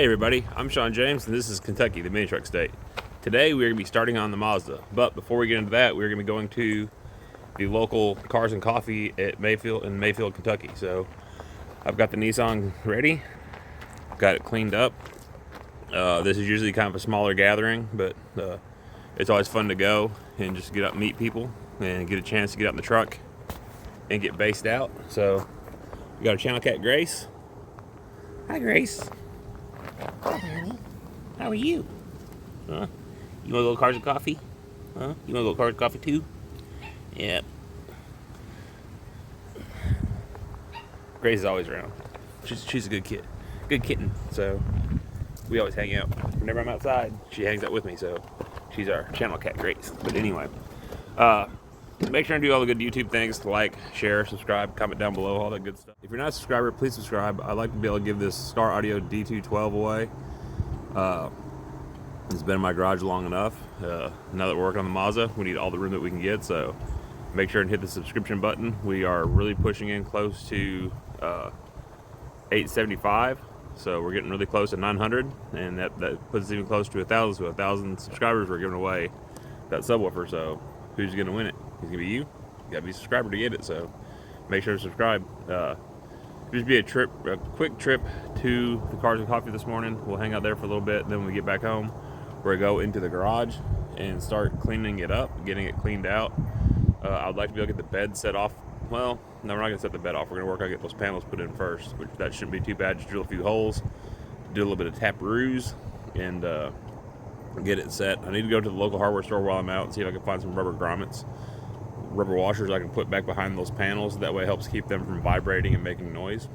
Hey everybody, I'm Sean James and this is Kentucky, the mini truck state. Today we're going to be starting on the Mazda, but before we get into that, we're going to be going to the local Cars and Coffee at Mayfield, Kentucky. So I've got the Nissan ready, got it cleaned up. This is usually kind of a smaller gathering, but it's always fun to go and just get up and meet people and get a chance to get out in the truck and get based out. So we got our channel cat Grace. Hi Grace. Hi, honey. How are you? Huh? You want a little Cars and Coffee? Huh? You want a little Cars and Coffee too? Yep. Grace is always around. She's a good kid. Good kitten. So we always hang out. Whenever I'm outside, she hangs out with me. So she's our channel cat Grace. But anyway, make sure and do all the good YouTube things. Like, share, subscribe, comment down below, all that good stuff. If you're not a subscriber, please subscribe. I'd like to be able to give this Star Audio D212 away. It's been in my garage long enough. Now that we're working on the Mazda, we need all the room that we can get. So make sure and hit the subscription button. We are really pushing in close to 875. So we're getting really close to 900, and that puts us even close to 1,000. So 1,000 subscribers, we're giving away that subwoofer. So who's going to win it? It's gonna be you. You gotta be a subscriber to get it, so make sure to subscribe. Just be a quick trip to the Cars and Coffee this morning. We'll hang out there for a little bit. Then when we get back home, we're gonna go into the garage and start cleaning it up, getting it cleaned out. I'd like to be able to get the bed set off. Well, no, we're not gonna set the bed off. We're gonna work on getting those panels put in first, which that shouldn't be too bad. Just drill a few holes, do a little bit of tap ruse, and get it set. I need to go to the local hardware store while I'm out and see if I can find some rubber grommets. Rubber washers I can put back behind those panels. That way it helps keep them from vibrating and making noise.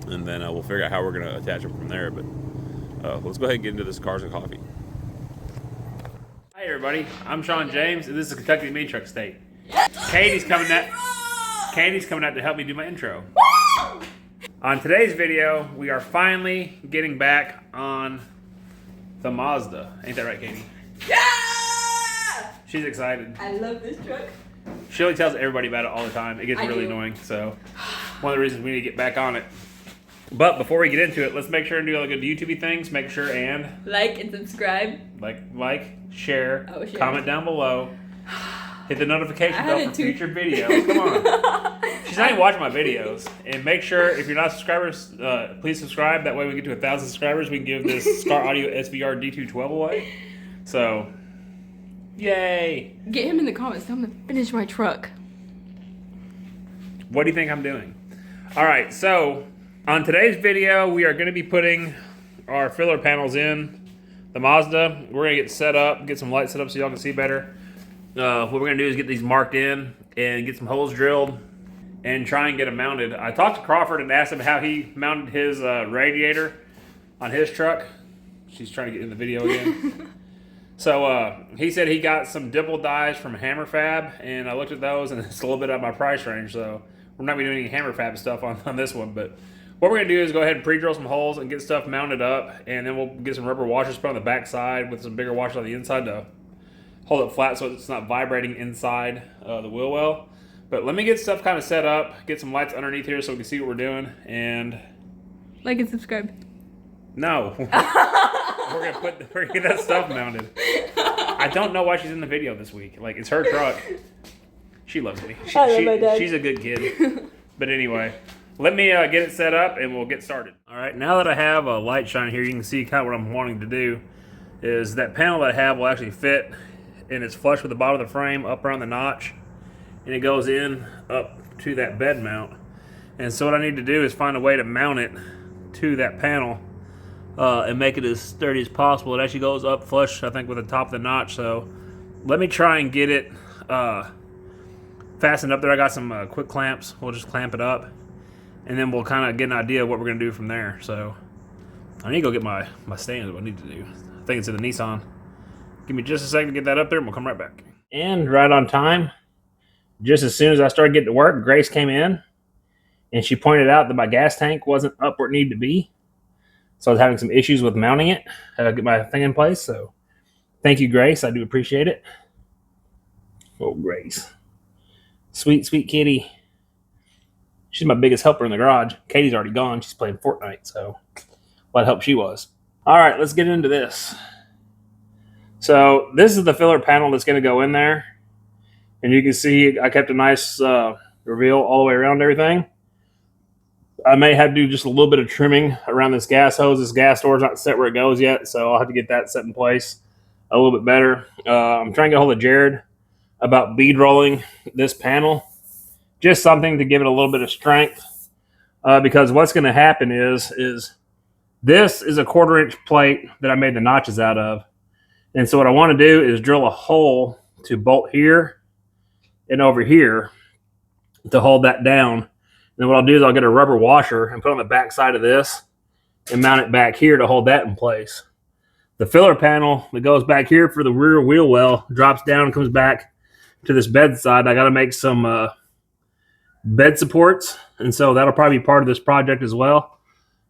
And then we'll figure out how we're going to attach them from there. But let's go ahead and get into this Cars and Coffee. Hi everybody, I'm Sean James and this is Kentucky Mini Truck State. Katie's coming out to help me do my intro. On today's video, we are finally getting back on the Mazda. Ain't that right, Katie? Yeah! She's excited. I love this truck. She only tells everybody about it all the time. It gets really annoying, so one of the reasons we need to get back on it. But before we get into it, let's make sure and do all the good YouTube things. Make sure and like and subscribe. Like, share, share. Comment down below. Hit the notification bell for future videos. Come on. She's not even watching my videos. And make sure, if you're not subscribers, please subscribe. That way we get to 1,000 subscribers. We can give this Star Audio SVR D212 away. So, yay. Get him in the comments. Tell him to finish my truck. What do you think I'm doing? All right, so on today's video, we are going to be putting our filler panels in the Mazda. We're going to get set up, get some lights set up so y'all can see better. What we're going to do is get these marked in and get some holes drilled and try and get them mounted. I talked to Crawford and asked him how he mounted his radiator on his truck. She's trying to get in the video again. So he said he got some dimple dies from Hammer Fab, and I looked at those and it's a little bit out of my price range, so we're not going to be doing any Hammer Fab stuff on this one. But what we're going to do is go ahead and pre-drill some holes and get stuff mounted up, and then we'll get some rubber washers put on the back side with some bigger washers on the inside to hold it flat so it's not vibrating inside the wheel well. But let me get stuff kind of set up, get some lights underneath here so we can see what we're doing, and like and subscribe. No. we're gonna get that stuff mounted. I don't know why she's in the video this week. Like, it's her truck. She loves me. I love my dad. She's a good kid. But anyway, let me get it set up and we'll get started. All right, now that I have a light shine here, you can see kind of what I'm wanting to do is that panel that I have will actually fit, and it's flush with the bottom of the frame up around the notch, and it goes in up to that bed mount. And so what I need to do is find a way to mount it to that panel and make it as sturdy as possible. It actually goes up flush, I think, with the top of the notch. So let me try and get it fastened up there. I got some quick clamps. We'll just clamp it up, and then we'll kind of get an idea of what we're going to do from there. So I need to go get my stands, what I need to do. I think it's in the Nissan. Give me just a second to get that up there, and we'll come right back. And right on time, just as soon as I started getting to work, Grace came in, and she pointed out that my gas tank wasn't up where it needed to be. So I was having some issues with mounting it, get my thing in place. So thank you, Grace. I do appreciate it. Oh, Grace. Sweet, sweet kitty. She's my biggest helper in the garage. Katie's already gone. She's playing Fortnite, so what help she was. All right, let's get into this. So this is the filler panel that's going to go in there. And you can see I kept a nice reveal all the way around everything. I may have to do just a little bit of trimming around this gas hose. This gas door is not set where it goes yet, so I'll have to get that set in place a little bit better. I'm trying to get a hold of Jared about bead rolling this panel. Just something to give it a little bit of strength. Because what's going to happen is this is a 1/4 inch plate that I made the notches out of. And so what I want to do is drill a hole to bolt here and over here to hold that down. And then what I'll do is I'll get a rubber washer and put on the back side of this and mount it back here to hold that in place. The filler panel that goes back here for the rear wheel well drops down and comes back to this bed side. I got to make some bed supports, and so that'll probably be part of this project as well.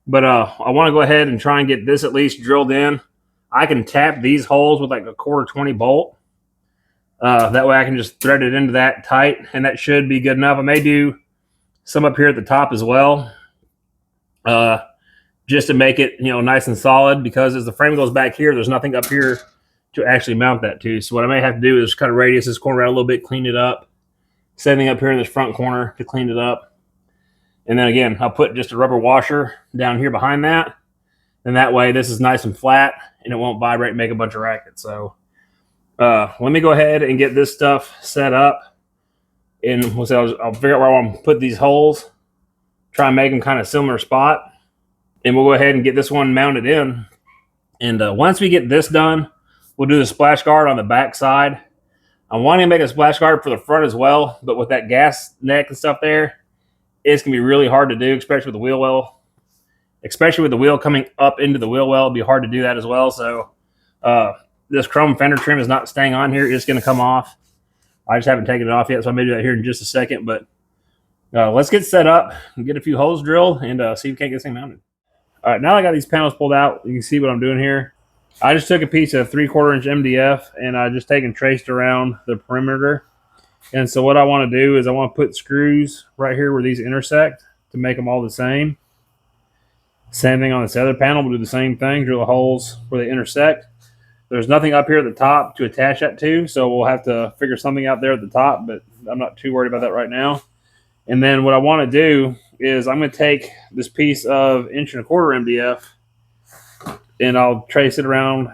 But I want to go ahead and try and get this at least drilled in. I can tap these holes with like a 1/4 bolt. That way I can just thread it into that tight, and that should be good enough. I may do some up here at the top as well, just to make it, nice and solid, because as the frame goes back here, there's nothing up here to actually mount that to. So what I may have to do is kind of radius this corner out a little bit, clean it up, setting up here in this front corner to clean it up. And then again, I'll put just a rubber washer down here behind that. And that way this is nice and flat and it won't vibrate and make a bunch of rackets. So let me go ahead and get this stuff set up. And I'll figure out where I want to put these holes, try and make them kind of similar spot. And we'll go ahead and get this one mounted in. And once we get this done, we'll do the splash guard on the back side. I'm wanting to make a splash guard for the front as well, but with that gas neck and stuff there, it's going to be really hard to do, especially with the wheel well. Especially with the wheel coming up into the wheel well, it'll be hard to do that as well. So this chrome fender trim is not staying on here. It's going to come off. I just haven't taken it off yet, so I may do that here in just a second. But let's get set up and get a few holes drilled and see if we can't get this thing mounted. All right, now I got these panels pulled out. You can see what I'm doing here. I just took a piece of 3/4 inch MDF and I just taken traced around the perimeter. And so what I want to do is I want to put screws right here where these intersect to make them all the same. Same thing on this other panel. We'll do the same thing, drill the holes where they intersect. There's nothing up here at the top to attach that to, so we'll have to figure something out there at the top, but I'm not too worried about that right now. And then what I want to do is I'm going to take this piece of 1 1/4 inch MDF and I'll trace it around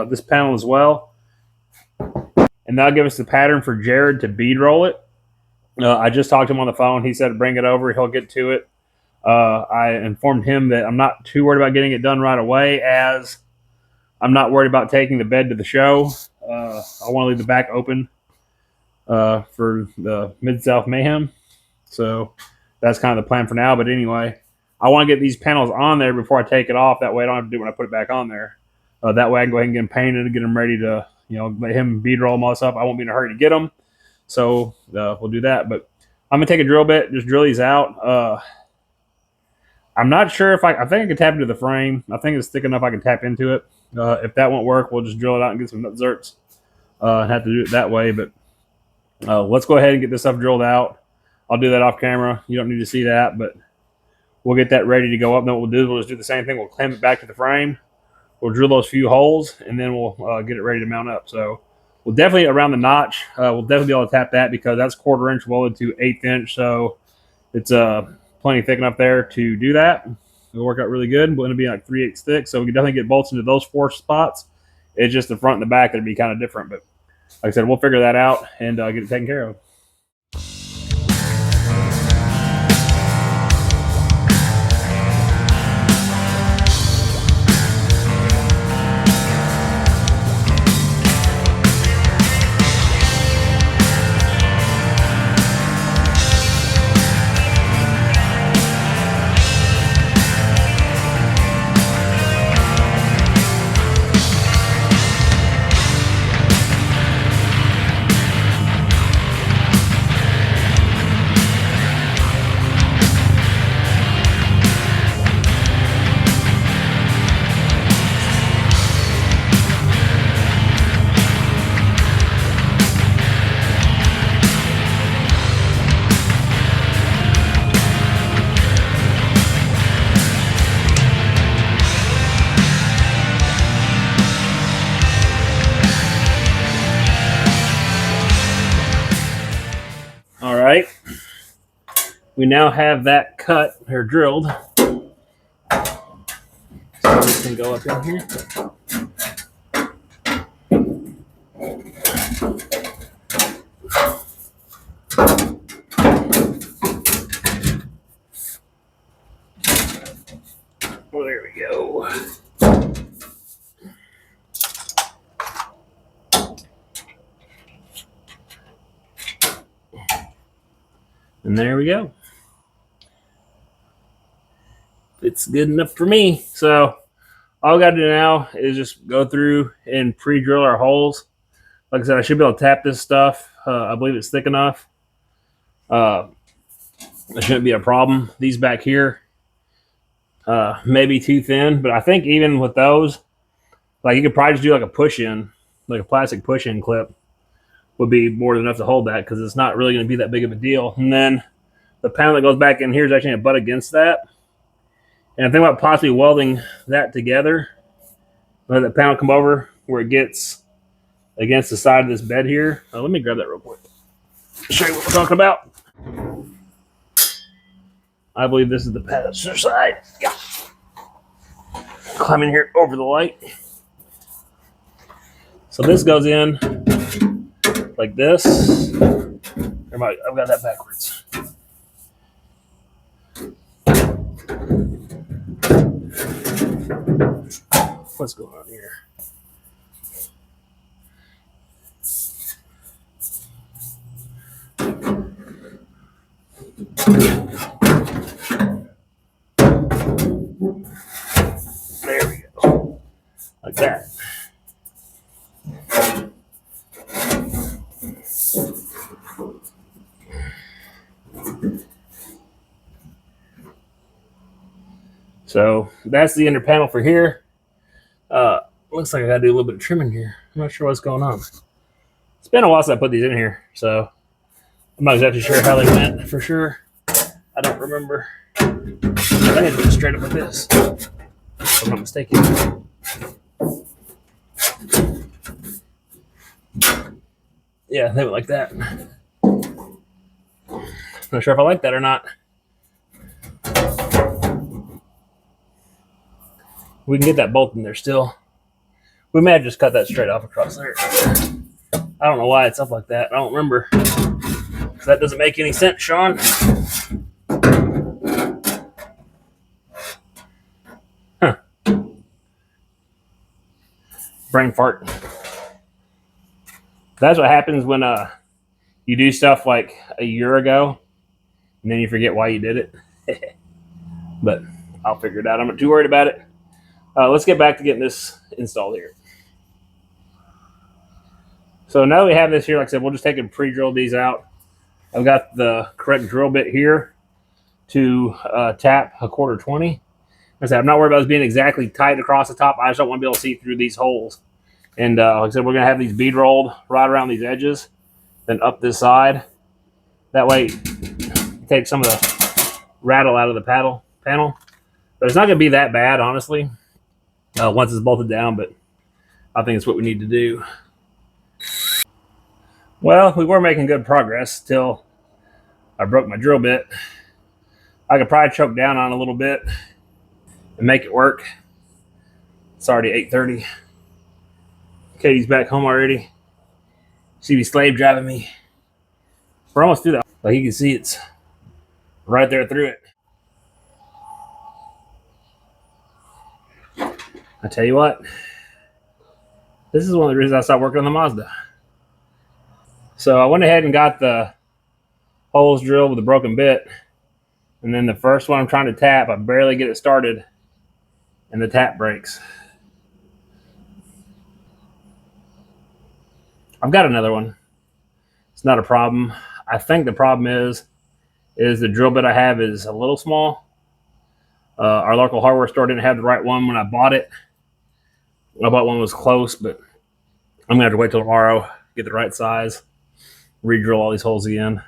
this panel as well. And that'll give us the pattern for Jared to bead roll it. I just talked to him on the phone. He said bring it over. He'll get to it. I informed him that I'm not too worried about getting it done right away, as I'm not worried about taking the bed to the show. I want to leave the back open for the Mid-South Mayhem. So that's kind of the plan for now. But anyway, I want to get these panels on there before I take it off. That way I don't have to do it when I put it back on there. That way I can go ahead and get them painted and get them ready to, let him bead roll them all this up. I won't be in a hurry to get them. So we'll do that. But I'm going to take a drill bit, just drill these out. I'm not sure if I think I can tap into the frame. I think it's thick enough I can tap into it. If that won't work, we'll just drill it out and get some nut zerks and have to do it that way. But let's go ahead and get this stuff drilled out. I'll do that off camera. You don't need to see that, but we'll get that ready to go up. Then what we'll do is we'll just do the same thing. We'll clamp it back to the frame. We'll drill those few holes, and then we'll get it ready to mount up. So we'll definitely, around the notch, we'll definitely be able to tap that, because that's 1/4 inch welded to 1/8 inch. So it's plenty thick enough there to do that. It'll work out really good. But it'll be like 3/8 thick, so we can definitely get bolts into those 4 spots. It's just the front and the back that'd be kind of different. But like I said, we'll figure that out and get it taken care of. right. We now have that cut or drilled. So this can go up in here. Well, there we go. And there we go. It's good enough for me. So all we got to do now is just go through and pre-drill our holes. Like I said, I should be able to tap this stuff. I believe it's thick enough. That shouldn't be a problem. These back here, maybe too thin, but I think even with those, like you could probably just do like a push-in, like a plastic push-in clip would be more than enough to hold that because it's not really going to be that big of a deal. And then the panel that goes back in here is actually going to butt against that. And I think about possibly welding that together. Let the panel come over where it gets against the side of this bed here. Let me grab that real quick. Show you what we're talking about. I believe this is the passenger side. Yeah. Climb in here over the light. So this goes in like this. I've got that backwards. What's going on here? There we go. Like that. So that's the inner panel for here. Looks like I gotta do a little bit of trimming here. I'm not sure what's going on. It's been a while since I put these in here, so I'm not exactly sure how they went for sure. I don't remember. I had to go straight up with this, if I'm not mistaken. Yeah, they went like that. Not sure if I like that or not. We can get that bolt in there still. We may have just cut that straight off across there. I don't know why it's up like that. I don't remember. That doesn't make any sense, Sean. Huh. Brain fart. That's what happens when you do stuff like a year ago and then you forget why you did it. But I'll figure it out. I'm not too worried about it. Let's get back to getting this installed here. So now that we have this here, like I said, we'll just take and pre-drill these out. I've got the correct drill bit here to tap a 1/4-20. Like I said, I'm not worried about this being exactly tight across the top. I just don't want to be able to see through these holes. And like I said, we're going to have these bead rolled right around these edges, then up this side. That way, take some of the rattle out of the panel. But it's not going to be that bad, honestly, once it's bolted down. But I think it's what we need to do. Well, we were making good progress till I broke my drill bit. I could probably choke down on it a little bit and make it work. It's already 8:30. Katie's back home already. She be slave driving me. We're almost through that. Like you can see, it's right there through it. I tell you what, this is one of the reasons I stopped working on the Mazda. So I went ahead and got the holes drilled with a broken bit. And then the first one I'm trying to tap, I barely get it started and the tap breaks. I've got another one. It's not a problem. I think the problem is the drill bit I have is a little small. Our local hardware store didn't have the right one when I bought it. I bought one that was close, but I'm gonna have to wait till tomorrow, get the right size, re-drill all these holes again,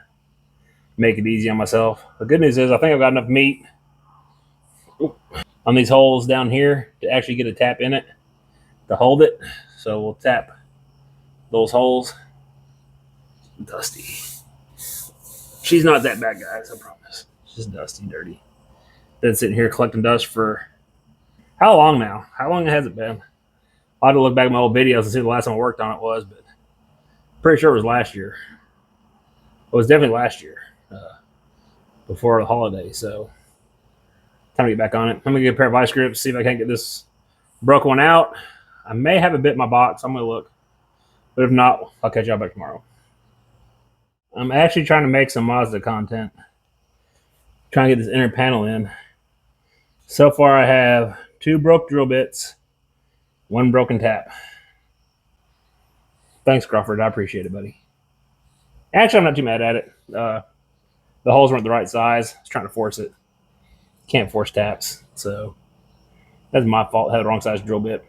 make it easy on myself. The good news is I think I've got enough meat on these holes down here to actually get a tap in it to hold it. So we'll tap those holes. Dusty. She's not that bad, guys, I promise. She's dusty, dirty. Been sitting here collecting dust for how long now? How long has it been? I'll have to look back at my old videos and see the last time I worked on it was, but pretty sure it was last year. It was definitely last year, before the holiday. So time to get back on it. I'm gonna get a pair of vice grips, see if I can't get this broken one out. I may have a bit in my box. I'm gonna look, but if not, I'll catch y'all back tomorrow. I'm actually trying to make some Mazda content. Trying to get this inner panel in. So far, I have 2 broke drill bits, 1 broken tap. Thanks, Crawford. I appreciate it, buddy. Actually, I'm not too mad at it. The holes weren't the right size. I was trying to force it. Can't force taps, so that's my fault. I had the wrong size drill bit.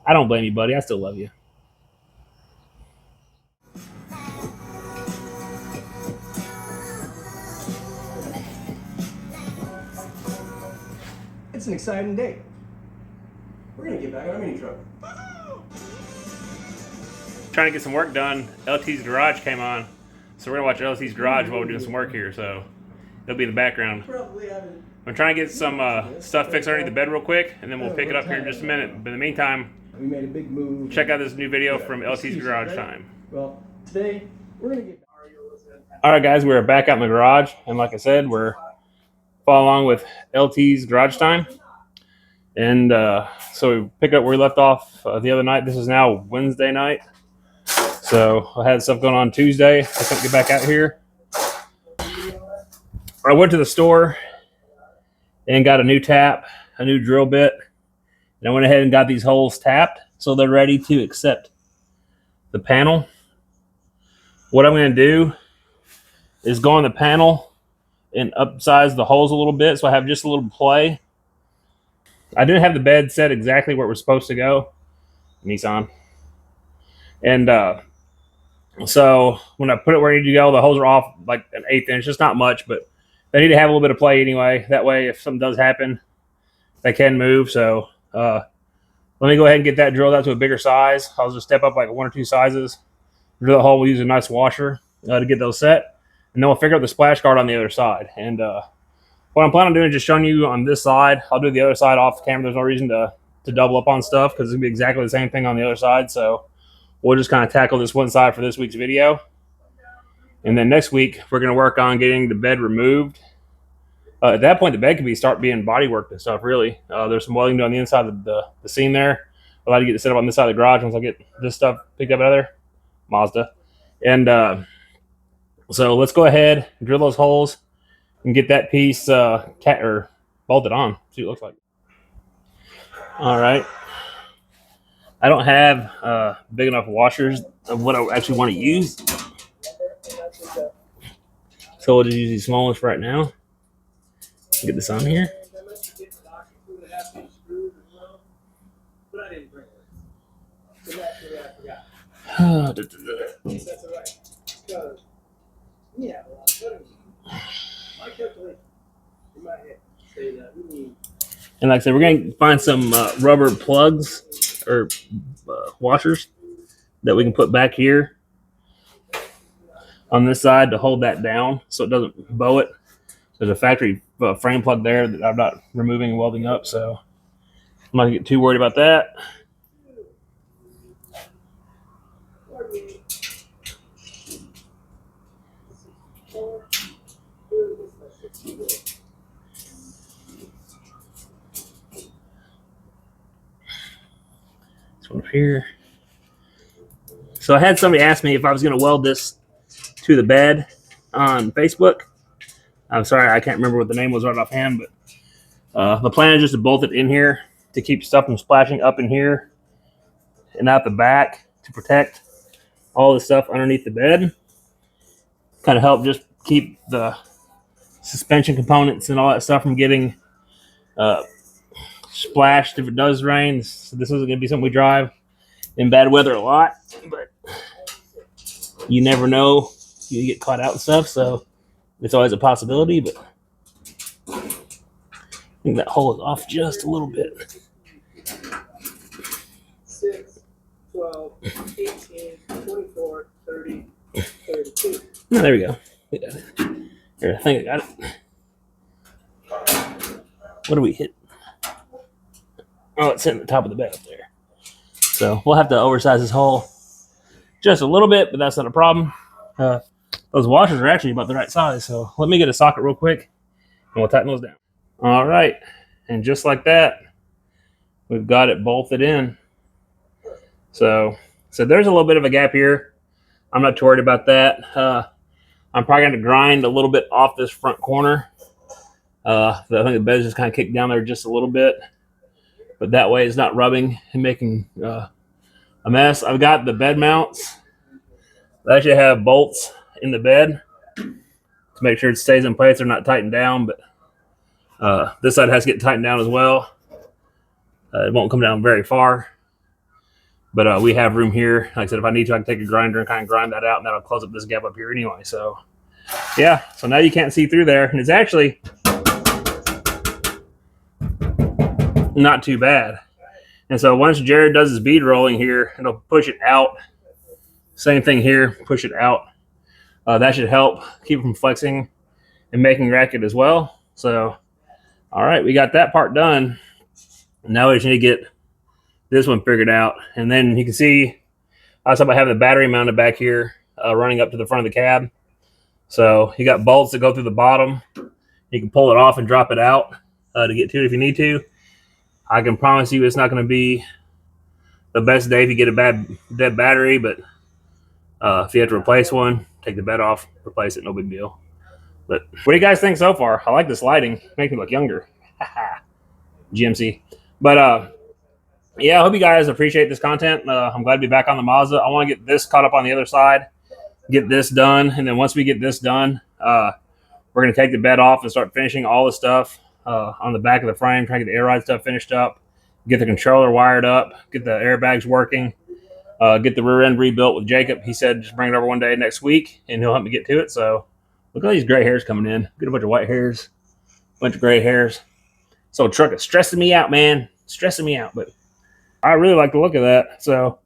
I don't blame you, buddy. I still love you. It's an exciting day. We're gonna get back on our mini truck. Trying to get some work done. LT's garage came on, so we're gonna watch LT's garage while we're doing some work here. So it'll be in the background. Probably haven't. I'm trying to get some stuff fixed underneath the bed real quick, and then we'll pick it up here in just a minute. But in the meantime, We made a big move. check out this new video from LT's garage time. Well, today we're gonna get. All right, guys, we're back out in the garage, and like I said, we're following along with LT's garage time. And so we picked up where we left off the other night. This is now Wednesday night. So I had stuff going on Tuesday. I couldn't get back out here. I went to the store and got a new tap, a new drill bit. And I went ahead and got these holes tapped so they're ready to accept the panel. What I'm going to do is go on the panel and upsize the holes a little bit so I have just a little play. I didn't have the bed set exactly where it was supposed to go. Nissan. And so when I put it where I need to go, the holes are off like an 1/8 inch. It's not much, but they need to have a little bit of play anyway. That way, if something does happen, they can move. So let me go ahead and get that drilled out to a bigger size. I'll just step up like 1 or 2 sizes. Drill the hole. We'll use a nice washer to get those set. And then we'll figure out the splash guard on the other side. And what I'm planning on doing is just showing you on this side. I'll do the other side off camera. There's no reason to double up on stuff because it's going to be exactly the same thing on the other side. So we'll just kind of tackle this one side for this week's video. And then next week, we're going to work on getting the bed removed. At that point, the bed can start being body worked and stuff, really. There's some welding done on the inside of the seam there. I'll have to get it set up on this side of the garage once I get this stuff picked up out of there. Mazda. And so let's go ahead and drill those holes and get that piece bolted on. See what it looks like. All right. I don't have big enough washers of what I actually want to use. So we'll just use these small ones for right now. Get this on here. And like I said, we're going to find some rubber plugs or washers that we can put back here on this side to hold that down so it doesn't bow it. There's a factory frame plug there that I'm not removing and welding up, so I'm not going to get too worried about that. This one up here. So I had somebody ask me if I was going to weld this to the bed on Facebook. I'm sorry, I can't remember what the name was right offhand, but the plan is just to bolt it in here to keep stuff from splashing up in here and out the back to protect all the stuff underneath the bed. Kind of help just keep the suspension components and all that stuff from getting splashed if it does rain. So this isn't going to be something we drive in bad weather a lot, but you never know. You get caught out and stuff, so it's always a possibility, but I think that hole is off just a little bit. 6, 12, 18, 24, 30, 32. Oh, there we go. We got it. Here, I think I got it. What do we hit? Oh, it's in the top of the bed up there. So we'll have to oversize this hole just a little bit, but that's not a problem. Those washers are actually about the right size. So let me get a socket real quick and we'll tighten those down. All right. And just like that, we've got it bolted in. So there's a little bit of a gap here. I'm not too worried about that. I'm probably going to grind a little bit off this front corner. I think the bed's just kind of kicked down there just a little bit. But that way it's not rubbing and making a mess. I've got the bed mounts. I actually have bolts in the bed to make sure it stays in place. They're not tightened down, but this side has to get tightened down as well. It won't come down very far. But we have room here. Like I said, if I need to, I can take a grinder and kind of grind that out, and that'll close up this gap up here anyway. So, yeah. So now you can't see through there. And it's actually not too bad. And so once Jared does his bead rolling here, it'll push it out. Same thing here, push it out. That should help keep it from flexing and making racket as well. So, all right, we got that part done. Now we just need to get this one figured out. And then you can see I was talking about having the battery mounted back here running up to the front of the cab. So you got bolts that go through the bottom. You can pull it off and drop it out to get to it if you need to. I can promise you it's not going to be the best day if you get a dead battery, but if you have to replace one, take the bed off, replace it, no big deal. But what do you guys think so far? I like this lighting. Makes me look younger. GMC. But yeah, I hope you guys appreciate this content. I'm glad to be back on the Mazda. I want to get this caught up on the other side, get this done, and then once we get this done, we're going to take the bed off and start finishing all the stuff on the back of the frame, trying to get the air ride stuff finished up, get the controller wired up, get the airbags working, get the rear end rebuilt with Jacob. He said just bring it over one day next week, and he'll help me get to it. So look at all these gray hairs coming in. Get a bunch of white hairs, a bunch of gray hairs. So truck is stressing me out, man. Stressing me out, but I really like the look of that. So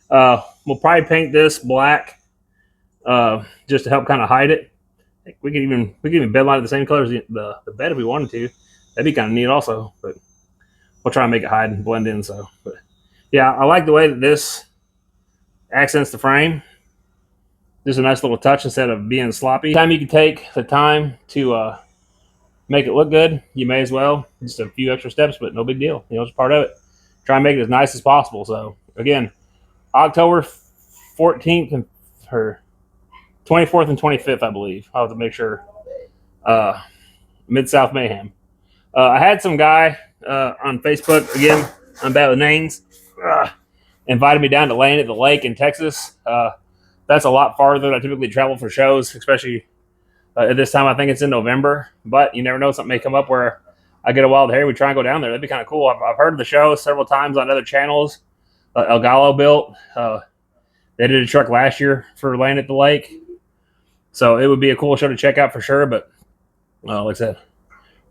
we'll probably paint this black just to help kind of hide it. We can even bedline it the same color as the bed if we wanted to. That'd be kind of neat also, but we'll try and make it hide and blend in. So, but yeah, I like the way that this accents the frame. Just a nice little touch instead of being sloppy. Anytime you can take the time to make it look good, you may as well. Just a few extra steps, but no big deal. You know, it's part of it. Try and make it as nice as possible. So again, October 14th and or 24th and 25th, I believe. I'll have to make sure. Mid-South Mayhem. I had some guy on Facebook, again, I'm bad with names, invited me down to land at the lake in Texas. That's a lot farther than I typically travel for shows, especially at this time. I think it's in November, but you never know, something may come up where I get a wild hair. We try and go down there. That'd be kind of cool. I've heard of the show several times on other channels. El Gallo built. They did a truck last year for land at the lake. So it would be a cool show to check out for sure. But like I said,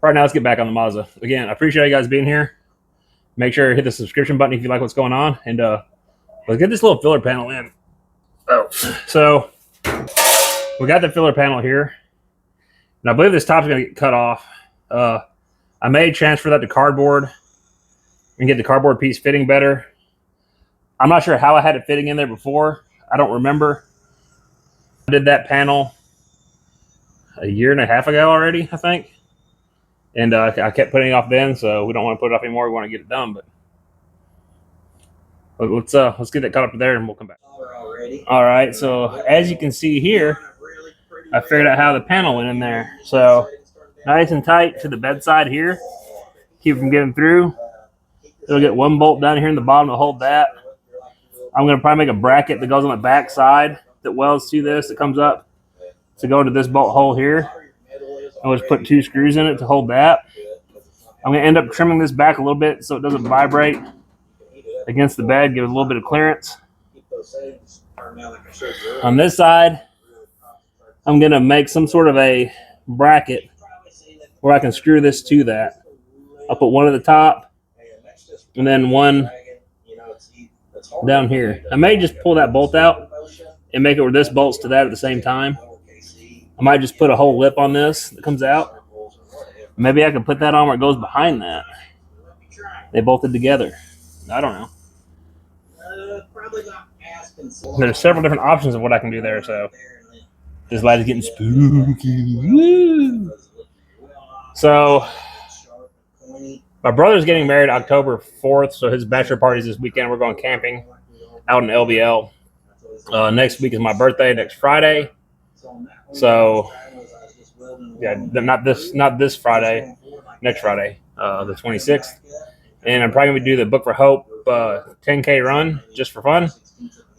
right now let's get back on the Mazda. Again, I appreciate you guys being here. Make sure to hit the subscription button if you like what's going on. And let's get this little filler panel in. Oh, so we got the filler panel here. And I believe this top's going to get cut off. I may transfer that to cardboard and get the cardboard piece fitting better. I'm not sure how I had it fitting in there before. I don't remember. I did that panel a year and a half ago already, I think. And I kept putting it off then, so we don't want to put it off anymore. We want to get it done, but let's get that cut up there and we'll come back. All right, so as you can see here, I figured out how the panel went in there. So nice and tight to the bedside here. Keep it from getting through. It'll get one bolt down here in the bottom to hold that. I'm going to probably make a bracket that goes on the back side that welds to this, that comes up to go into this bolt hole here. I'll just put 2 screws in it to hold that. I'm going to end up trimming this back a little bit so it doesn't vibrate against the bed, give it a little bit of clearance. On this side, I'm going to make some sort of a bracket where I can screw this to that. I'll put one at the top and then one down here. I may just pull that bolt out and make it where this bolts to that at the same time. I might just put a whole lip on this that comes out. Maybe I can put that on where it goes behind that. They bolted together. I don't know. There's several different options of what I can do there, so this light is getting spooky. Woo! So my brother's getting married October 4th, so his bachelor party's this weekend. We're going camping out in LBL. Next week is my birthday, next Friday. So yeah, not this Friday, next Friday, the 26th. And I'm probably going to do the Book for Hope 10K run just for fun.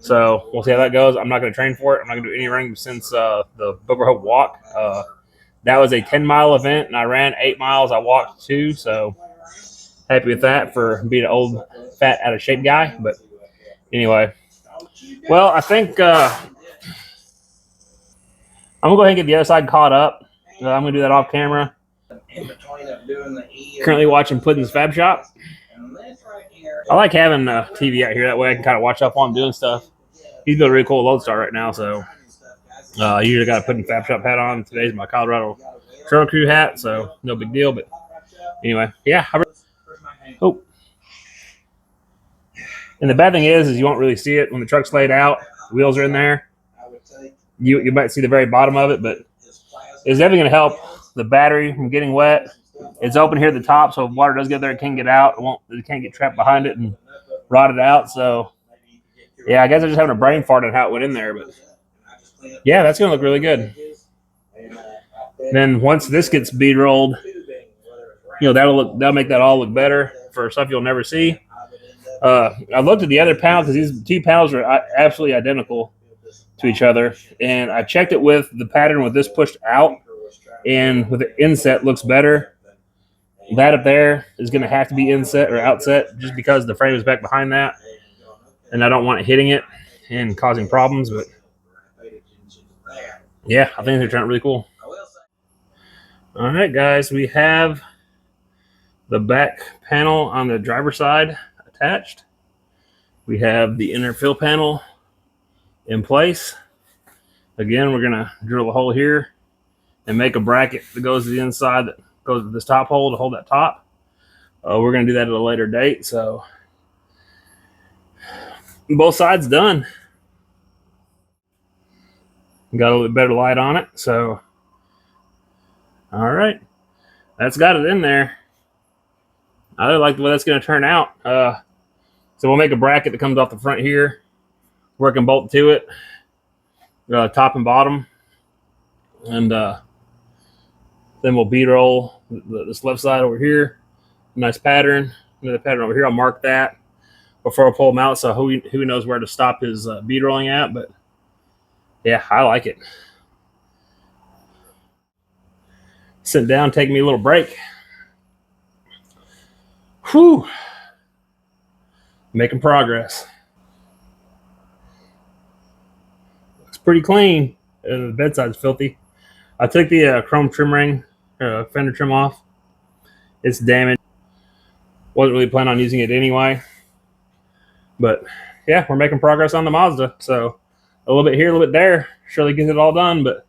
So we'll see how that goes. I'm not going to train for it. I'm not going to do any running since the Book for Hope walk. That was a 10-mile event, and I ran 8 miles. I walked 2, so happy with that for being an old, fat, out-of-shape guy. But anyway, well, I think I'm going to go ahead and get the other side caught up. I'm going to do that off camera. Currently watching Puddin's Fab Shop. I like having TV out here. That way I can kind of watch up while I'm doing stuff. He's built a really cool Lodestar right now, so I usually got a Puddin Fab Shop hat on. Today's my Colorado Trail Crew hat, so no big deal. But anyway, yeah. Oh. And the bad thing is you won't really see it when the truck's laid out. The wheels are in there. You might see the very bottom of it, but it's definitely going to help the battery from getting wet. It's open here at the top, so if water does get there, it can't get out. It can't get trapped behind it and rot it out. So, yeah, I guess I'm just having a brain fart on how it went in there. But, yeah, that's going to look really good. Then once this gets bead rolled, that'll make that all look better for stuff you'll never see. I looked at the other panel because these two panels are absolutely identical to each other, and I checked it with the pattern with this pushed out, and with the inset looks better. That up there is going to have to be inset or outset just because the frame is back behind that, and I don't want it hitting it and causing problems. But yeah, I think they're turning out really cool. All right, guys, we have the back panel on the driver's side attached. We have the inner fill panel in place. Again, we're going to drill a hole here and make a bracket that goes to the inside that goes to this top hole to hold that top. We're going to do that at a later date. So both sides done. Got a little bit better light on it. So, all right. That's got it in there. I really like the way that's going to turn out. So we'll make a bracket that comes off the front here. Working bolt to it. Top and bottom. And then we'll bead roll this left side over here. Nice pattern. Another pattern over here. I'll mark that before I pull them out, so who knows where to stop his bead rolling at. But yeah, I like it. Sit down, take me a little break. Whew. Making progress. Looks pretty clean. The bedside's filthy. I took the chrome trim ring, fender trim off. It's damaged. Wasn't really planning on using it anyway. But yeah, we're making progress on the Mazda. So a little bit here, a little bit there. Surely gets it all done. But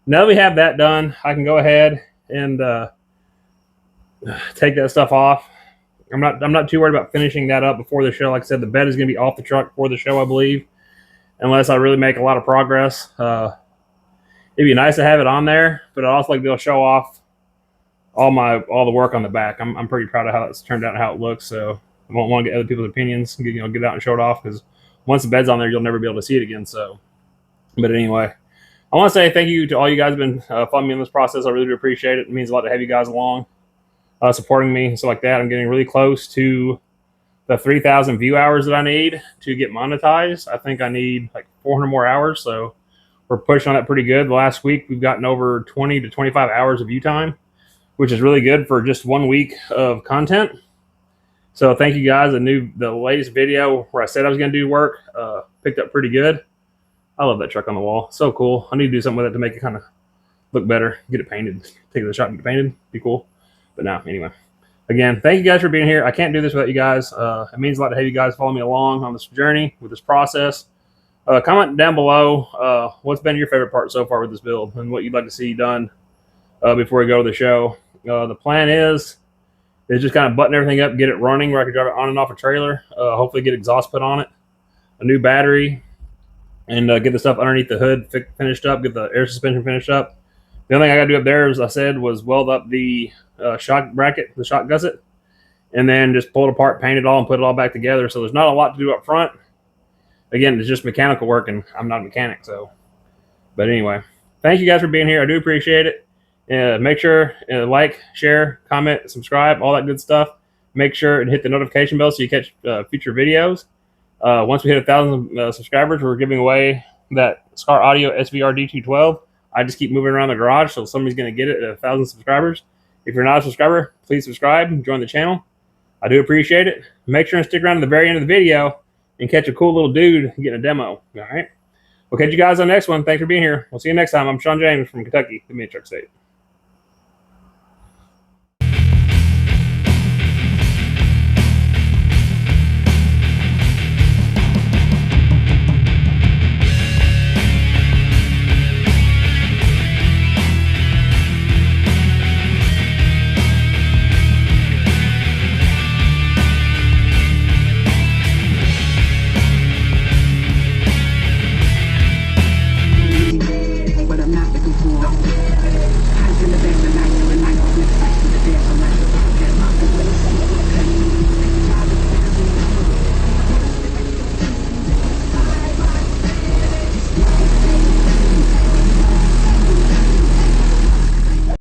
now that we have that done, I can go ahead and take that stuff off. I'm not too worried about finishing that up before the show. Like I said, the bed is going to be off the truck for the show, I believe, unless I really make a lot of progress. It'd be nice to have it on there, but I'd also like to be able to show off all the work on the back. I'm pretty proud of how it's turned out and how it looks. So I won't want to get other people's opinions. Get it out and show it off, because once the bed's on there, you'll never be able to see it again. So, but anyway, I want to say thank you to all you guys who've been following me in this process. I really do appreciate it. It means a lot to have you guys along, supporting me and stuff like that. I'm getting really close to the 3,000 view hours that I need to get monetized. I think I need like 400 more hours. So we're pushing on that pretty good. The last week, we've gotten over 20 to 25 hours of view time, which is really good for just 1 week of content. So thank you guys. The latest video where I said I was going to do work picked up pretty good. I love that truck on the wall. So cool. I need to do something with it to make it kind of look better. Get it painted. Take it to the shop and get it painted. Be cool. But no, anyway. Again, thank you guys for being here. I can't do this without you guys. It means a lot to have you guys follow me along on this journey with this process. Comment down below what's been your favorite part so far with this build and what you'd like to see done before we go to the show. The plan is just kind of button everything up, get it running where I can drive it on and off a trailer. Hopefully get exhaust put on it, a new battery, and get the stuff underneath the hood finished up, get the air suspension finished up. The only thing I got to do up there, as I said, was weld up the shock bracket, the shock gusset, and then just pull it apart, paint it all, and put it all back together. So there's not a lot to do up front. Again, it's just mechanical work, and I'm not a mechanic. So, but anyway, thank you guys for being here. I do appreciate it. Make sure like, share, comment, subscribe, all that good stuff. Make sure and hit the notification bell so you catch future videos. Once we hit 1,000 subscribers, we're giving away that Scar Audio SVR D212. I just keep moving around the garage, so somebody's going to get it at 1,000 subscribers. If you're not a subscriber, please subscribe and join the channel. I do appreciate it. Make sure and stick around to the very end of the video and catch a cool little dude getting a demo. All right. We'll catch you guys on the next one. Thanks for being here. We'll see you next time. I'm Sean James from Kentucky, the Mid-South State.